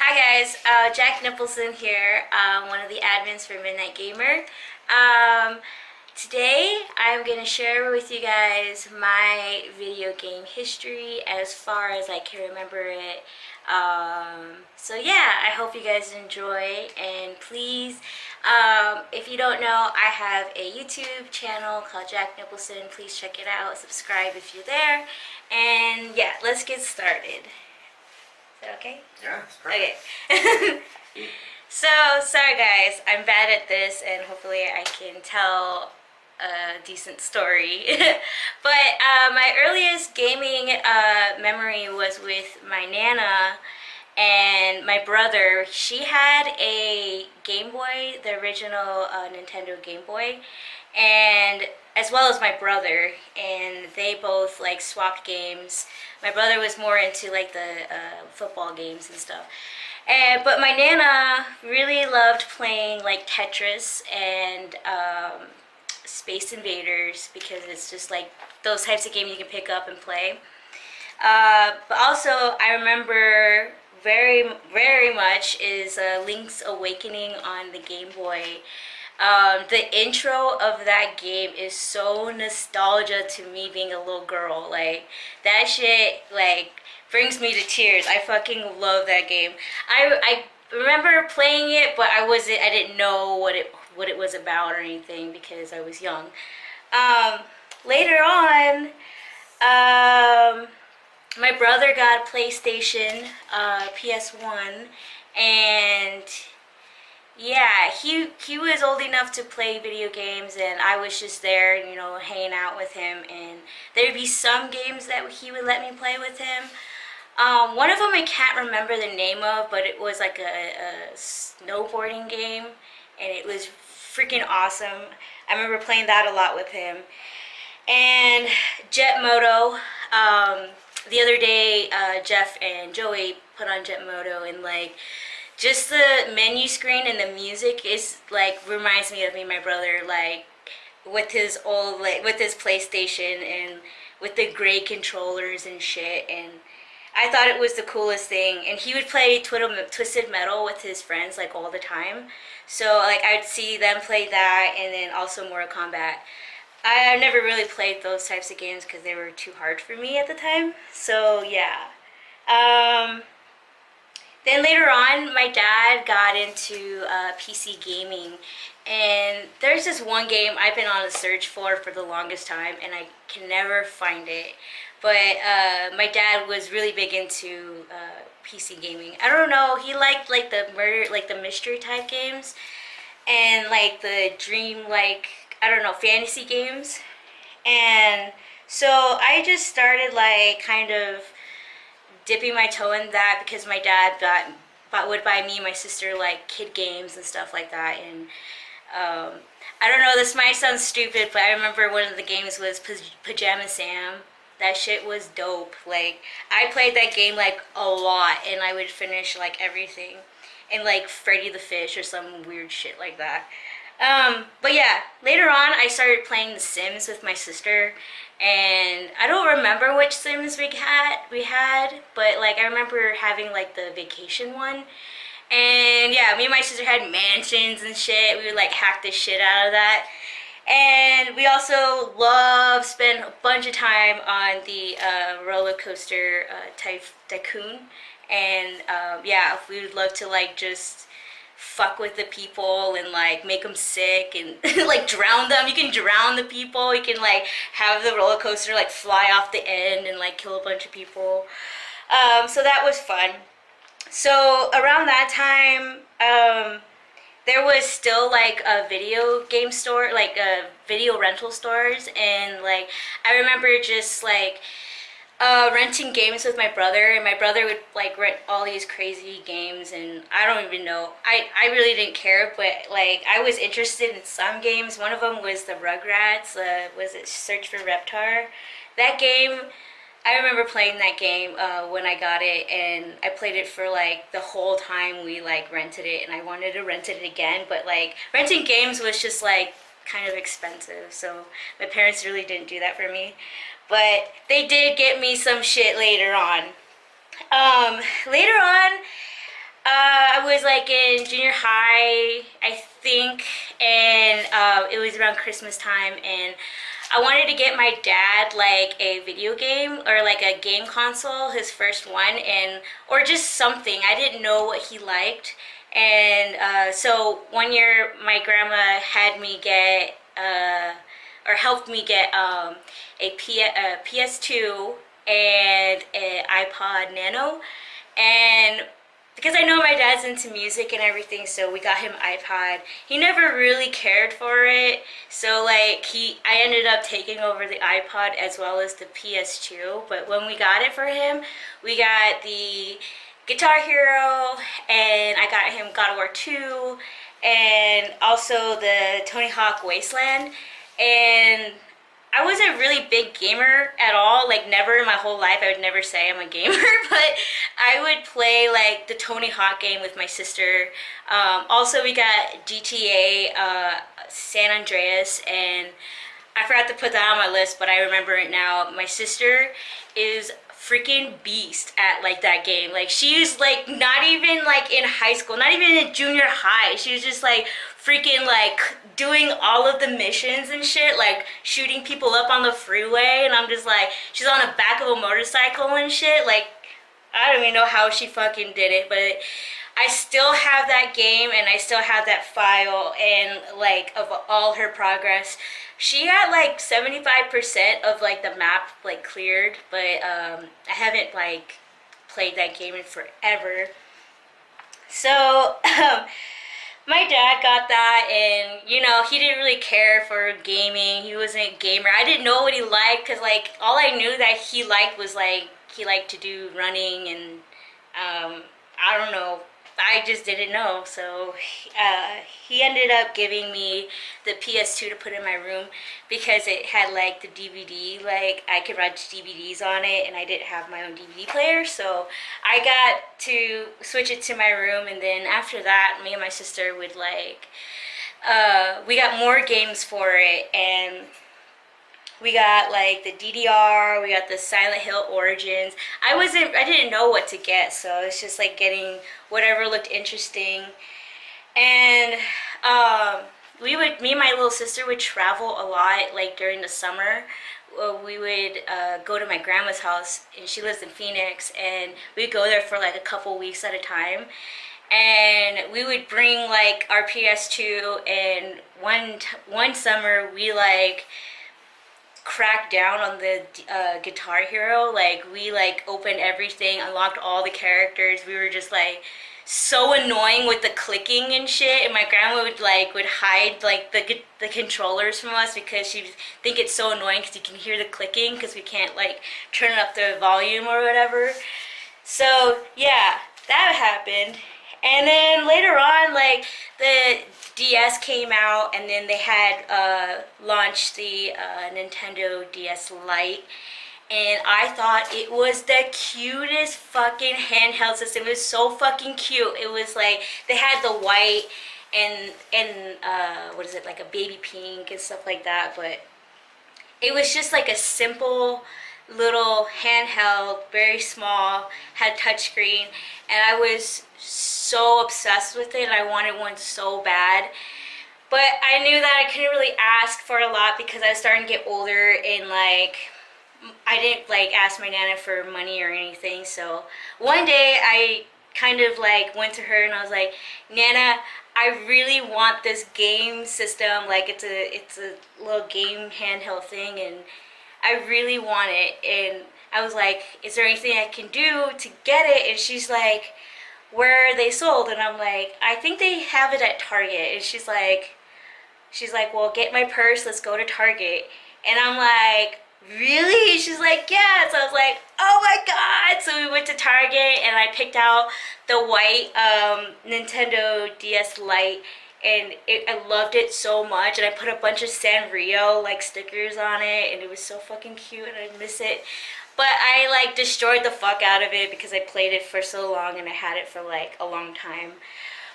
Hi guys, Jack Nippleson here, one of the admins for Midnight Gamer. Today I'm going to share with you guys my video game history as far as I can remember it. So yeah, I hope you guys enjoy, and please, if you don't know, I have a YouTube channel called Jack Nippleson. Please check it out, subscribe if you're there, and yeah, let's get started. Is that okay? Yeah, it's perfect. Okay. So, sorry guys, I'm bad at this and hopefully I can tell a decent story. But my earliest gaming memory was with my Nana and my brother. She had a Game Boy, the original Nintendo Game Boy, and as well as my brother, and they both like swapped games. My brother was more into like the football games and stuff, but my Nana really loved playing like Tetris and Space Invaders, because it's just like those types of games you can pick up and play. But also I remember very much is Link's Awakening on the Game Boy. The intro of that game is so nostalgia to me, being a little girl. Like, that shit, like, brings me to tears. I fucking love that game. I remember playing it, but I didn't know what it was about or anything because I was young. Later on, my brother got a PlayStation, PS1, and yeah, he was old enough to play video games, and I was just there, you know, hanging out with him, and there'd be some games that he would let me play with him. One of them I can't remember the name of, but it was like a snowboarding game, and it was freaking awesome. I remember playing that a lot with him. And Jet Moto, the other day, Jeff and Joey put on Jet Moto, and like, just the menu screen and the music is like, reminds me of me and my brother, like with his old, like with his PlayStation and with the gray controllers and shit. And I thought it was the coolest thing. And he would play Twisted Metal with his friends like all the time. So like, I'd see them play that, and then also Mortal Kombat. I never really played those types of games because they were too hard for me at the time. So yeah. Then later on, my dad got into PC gaming, and there's this one game I've been on a search for the longest time, and I can never find it. But my dad was really big into PC gaming. I don't know, he liked like the murder, like the mystery type games, and like the dream, like, I don't know, fantasy games. And so I just started like kind of dipping my toe in that, because my dad would buy me and my sister like kid games and stuff like that. And I don't know, this might sound stupid, but I remember one of the games was Pajama Sam. That shit was dope. Like, I played that game like a lot, and I would finish like everything, and like Freddy the Fish or some weird shit like that. But yeah, later on I started playing The Sims with my sister, and I don't remember which Sims we had, but like, I remember having like the vacation one, and yeah, me and my sister had mansions and shit. We would like hack the shit out of that. And we also spent a bunch of time on the roller coaster tycoon, and yeah, we would love to like just fuck with the people and like make them sick and like drown them. You can drown the people. You can like have the roller coaster like fly off the end and like kill a bunch of people. So that was fun. So around that time, there was still like a video game store, like video rental stores, and like, I remember just like renting games with my brother, and my brother would like rent all these crazy games, and I don't even know, I really didn't care, but like, I was interested in some games. One of them was the Rugrats, was it Search for Reptar? That game, I remember playing that game when I got it, and I played it for like the whole time we like rented it, and I wanted to rent it again, but like, renting games was just like kind of expensive, so my parents really didn't do that for me. But they did get me some shit later on. Later on, was like in junior high, I think, and it was around Christmas time, and I wanted to get my dad like a video game or like a game console, his first one, and or just something. I didn't know what he liked, and so one year my grandma had me get or helped me get a PS2 and an iPod Nano, and because I know my dad's into music and everything, so we got him iPod. He never really cared for it, so like I ended up taking over the iPod as well as the PS2. But when we got it for him, we got the Guitar Hero, and I got him God of War 2, and also the Tony Hawk Wasteland. And I wasn't a really big gamer at all, like never in my whole life. I would never say I'm a gamer, but I would play like the Tony Hawk game with my sister. Also, we got GTA San Andreas, and I forgot to put that on my list, but I remember it now. My sister is freaking beast at like that game. Like she's like not even like in high school, not even in junior high. She was just like freaking like doing all of the missions and shit, like shooting people up on the freeway, and I'm just like, she's on the back of a motorcycle and shit. Like I don't even know how she fucking did it, but I still have that game, and I still have that file and like of all her progress. She got like 75% of like the map like cleared, but I haven't like played that game in forever. So my dad got that, and you know, he didn't really care for gaming. He wasn't a gamer. I didn't know what he liked, because like all I knew that he liked was like he liked to do running, and I don't know, I just didn't know. So he ended up giving me the PS2 to put in my room, because it had like the DVD, like I could watch DVDs on it, and I didn't have my own DVD player, so I got to switch it to my room. And then after that, me and my sister would like we got more games for it, and we got like the DDR, we got the Silent Hill Origins. I didn't know what to get, so it's just like getting whatever looked interesting. And me and my little sister would travel a lot, like during the summer. We would go to my grandma's house, and she lives in Phoenix, and we'd go there for like a couple weeks at a time. And we would bring like our PS2, and one summer we like cracked down on the Guitar Hero. Like we like opened everything, unlocked all the characters. We were just like so annoying with the clicking and shit, and my grandma would hide like the controllers from us, because she'd think it's so annoying because you can hear the clicking, because we can't like turn up the volume or whatever. So yeah, that happened. And then later on, like the DS came out, and then they had launched the Nintendo DS Lite, and I thought it was the cutest fucking handheld system. It was so fucking cute. It was like they had the white and what is it, like a baby pink and stuff like that, but it was just like a simple little handheld, very small, had touchscreen, and I was so obsessed with it. I wanted one so bad, but I knew that I couldn't really ask for a lot, because I was starting to get older, and like I didn't like ask my nana for money or anything. So one day I kind of like went to her and I was like, Nana, I really want this game system. Like it's a little game handheld thing, and I really want it. And I was like, is there anything I can do to get it? And she's like, where are they sold? And I'm like, I think they have it at Target. And she's like, well, get my purse, let's go to Target. And I'm like, really? She's like, yeah. So I was like, oh my god. So we went to Target, and I picked out the white Nintendo DS Lite, and I loved it so much, and I put a bunch of Sanrio like stickers on it, and it was so fucking cute, and I miss it. But I like destroyed the fuck out of it, because I played it for so long, and I had it for like a long time.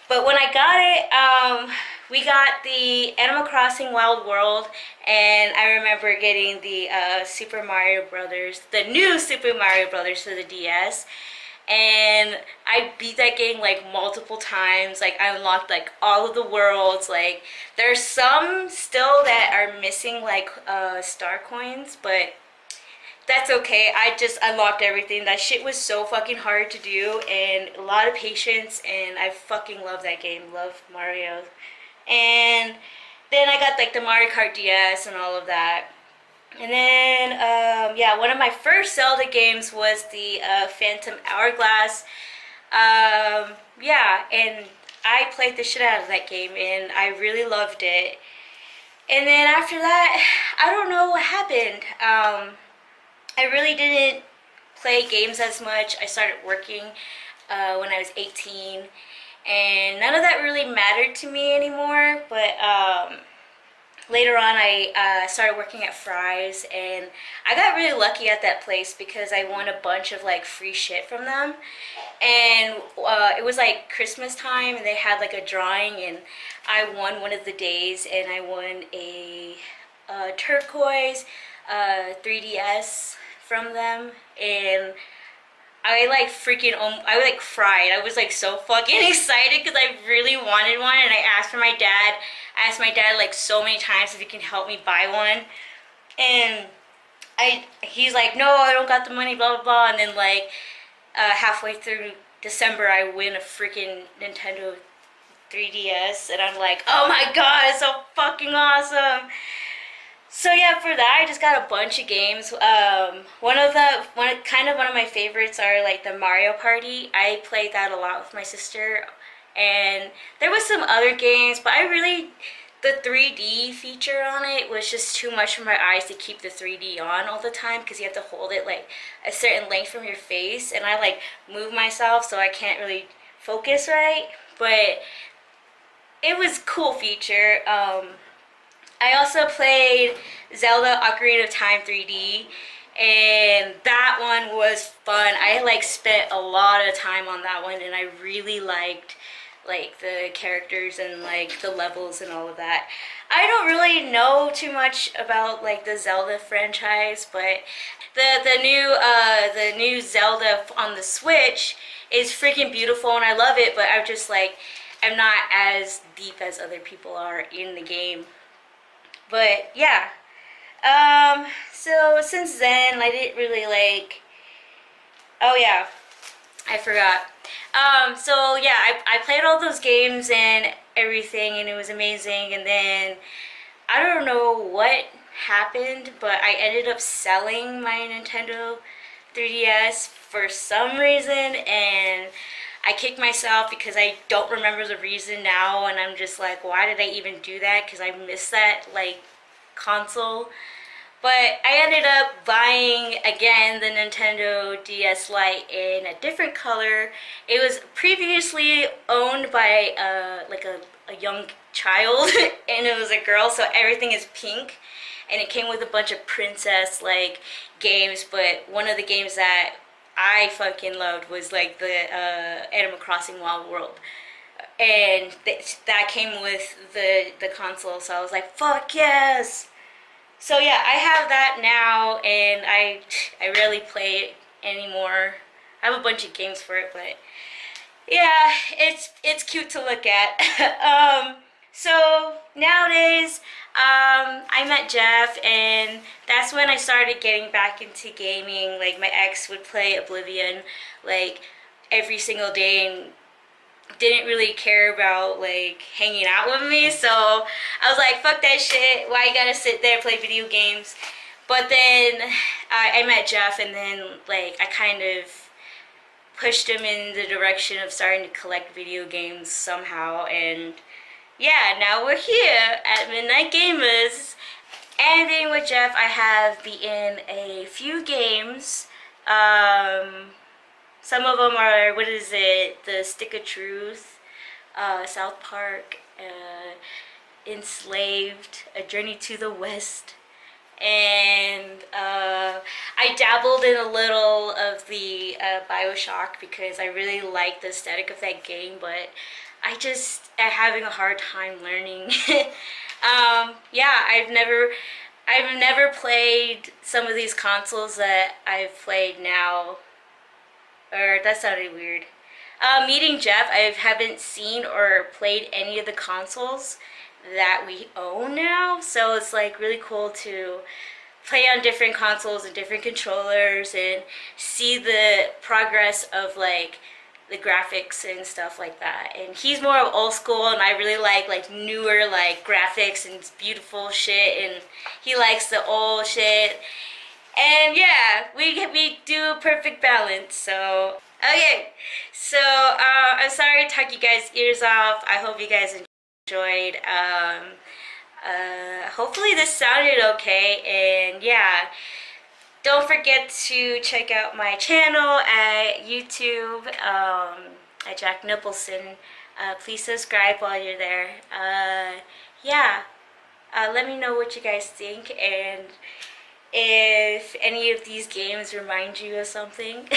But when I got it, we got the Animal Crossing Wild World, and I remember getting the Super Mario Brothers, the new Super Mario Brothers for the DS. and I beat that game like multiple times. Like I unlocked like all of the worlds. Like there's some still that are missing like star coins, but that's okay. I just unlocked everything. That shit was so fucking hard to do and a lot of patience, and I fucking love that game. Love Mario. And then I got like the Mario Kart DS and all of that. And then, yeah, one of my first Zelda games was the Phantom Hourglass. Yeah, and I played the shit out of that game and I really loved it. And then after that, I don't know what happened. I really didn't play games as much. I started working when I was 18, and none of that really mattered to me anymore. But later on, I started working at Fry's, and I got really lucky at that place because I won a bunch of like free shit from them. And it was like Christmas time, and they had like a drawing, and I won one of the days, and I won a turquoise 3DS from them, and I like freaking, I like cried. I was like so fucking excited because I really wanted one, and I asked for my dad. I asked my dad like so many times if he can help me buy one, and he's like, no, I don't got the money, blah blah blah. And then like halfway through December, I win a freaking Nintendo 3DS, and I'm like, oh my god, it's so fucking awesome. So yeah, for that I just got a bunch of games. One of my favorites are like the Mario Party. I played that a lot with my sister, and there was some other games, but the 3D feature on it was just too much for my eyes to keep the 3D on all the time because you have to hold it like a certain length from your face, and I like move myself so I can't really focus right. But it was a cool feature. I also played Zelda Ocarina of Time 3D, and that one was fun. I like spent a lot of time on that one, and I really liked like the characters and like the levels and all of that. I don't really know too much about like the Zelda franchise, but the new Zelda on the Switch is freaking beautiful, and I love it. But I'm not as deep as other people are in the game. But yeah, so since then I didn't really like, oh yeah, I forgot. So yeah, I played all those games and everything, and it was amazing. And then I don't know what happened, but I ended up selling my Nintendo 3DS for some reason, and I kicked myself because I don't remember the reason now, and I'm just like, why did I even do that? Because I missed that like console. But I ended up buying again the Nintendo DS Lite in a different color. It was previously owned by like a young child, and it was a girl, so everything is pink. And it came with a bunch of princess like games, but one of the games that I fucking loved was like the Animal Crossing Wild World, and that came with the console. So I was like, fuck yes. So yeah, I have that now, and I rarely play it anymore. I have a bunch of games for it, but yeah, it's cute to look at. So nowadays, I met Jeff, and that's when I started getting back into gaming. Like my ex would play Oblivion like every single day, and didn't really care about like hanging out with me. So I was like, fuck that shit. Why you gotta sit there and play video games? But then I met Jeff, and then like I kind of pushed him in the direction of starting to collect video games somehow, and yeah, now we're here at Midnight Gamers. And then with Jeff, I have beaten a few games. Some of them are, what is it? The Stick of Truth, South Park, Enslaved, A Journey to the West, and I dabbled in a little of the Bioshock because I really like the aesthetic of that game, but I just am having a hard time learning. Yeah, I've never played some of these consoles that I've played now. Or that sounded weird. Meeting Jeff, I haven't seen or played any of the consoles that we own now, so it's like really cool to play on different consoles and different controllers and see the progress of like the graphics and stuff like that. And he's more of old school, and I really like newer like graphics and beautiful shit, and he likes the old shit. And yeah, we do a perfect balance. So okay, so I'm sorry to talk you guys' ears off. I hope you guys enjoyed. Hopefully this sounded okay, and yeah, don't forget to check out my channel at YouTube, at Jack Nippleson. Please subscribe while you're there. Yeah, let me know what you guys think, and if any of these games remind you of something.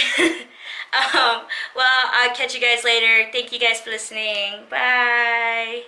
Well, I'll catch you guys later. Thank you guys for listening. Bye.